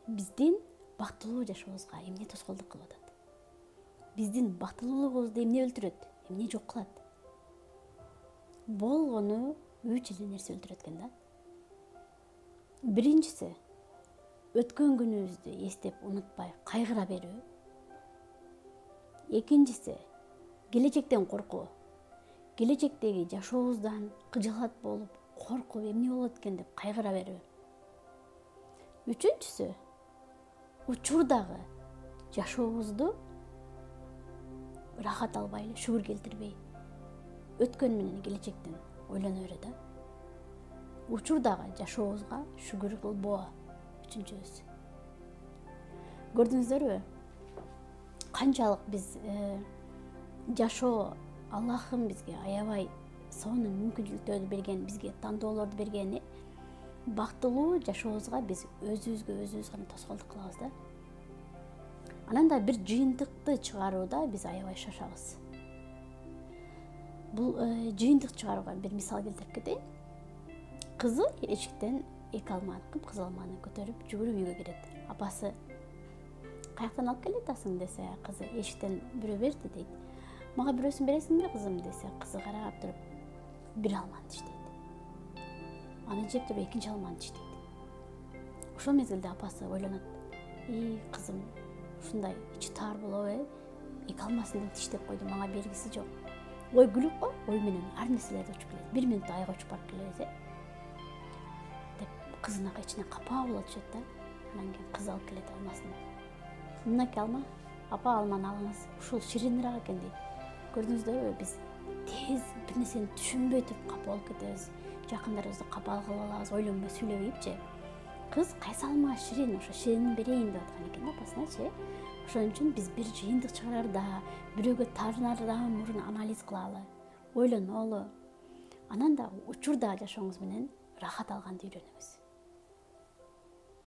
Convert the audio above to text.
биздин бактылуу жашообузга эмне тоскоолдук кылып атат? Биздин бактылуулугубузду эмне өлтүрөт? Эмне жок кылат? Болгону 3 эле нерсе өлтүрөт экен да. Биринчиси өткөн күнүбүздү эстеп унутпай кайгыра берүү. Экинчиси келечектен коркуу. Келечектеги жашообуздан кыжаалат болуп, коркуп эмне болот экен деп кайгыра берүү. Үчүнчүсү учурдагы жашообузду рахат албай, шүгүр келтирбей, өткөн менен келечектен ойлоно берүү да. Учурдагы жашообузга шүгүр кылбоо үчүнчүсү. Көрдүңүздөрбү? Канчалык биз жашоо Аллахым бизге аябай сонун мүмкүнчүлүктөрдү берген, бизге тандоолорду бергени, бактылуу жашообузга биз өзүбүз гана тоскоолдук кылабыз да. Анан да бир жыйынтыкты чыгарууда биз аябай шашабыз. Бул жыйынтык чыгарууга бир мисал келтирип кетейин. Кызы эшиктен 2 алманы, кыпкызыл алманы көтөрүп жүгүрүп үйгө кирет. Апасы каяктан алып келе атасың десе, кызы эшиктен бирөө берди дейт. Мага бирөөсүн бересиңби кызым десе, кызы карап туруп 1 алманы диштейт. Аны жеп туруп 2 алманы диштейт. Ошол мезгилде апасы ойлонот. Кызым, ушундай ичи таар болобу, 2 алмасын диштеп койду, мага бергиси жок. Ой күлүп го, ой менен ар нерселерди учуп келет. 1 минутта айга учуп барып келебиз, деп кызына ичине капа болот түшөт да. Анан кийин кыз алып келет алмасын. Мынакей алма, апа алманы алыңыз, ушул ширинирээк экен дейт. Көрдүңүздөрбү, биз тез бир нерсени түшүнбөй туруп капа болуп кетебиз. Жакындарыбызды капа кылып алабыз, ойлонбой сүйлөбөйүпчү. Кыз кайсы алма ширин, ошо ширинин берейин деп аткан экен апасыначы. Ошон үчүн биз бир жыйынтык чыгарарда, бирөөгө таарынардан мурун анализ кылалы, ойлонолу. Анан да учурда жашооңуз менен рахат алганды үйрөнүңүз.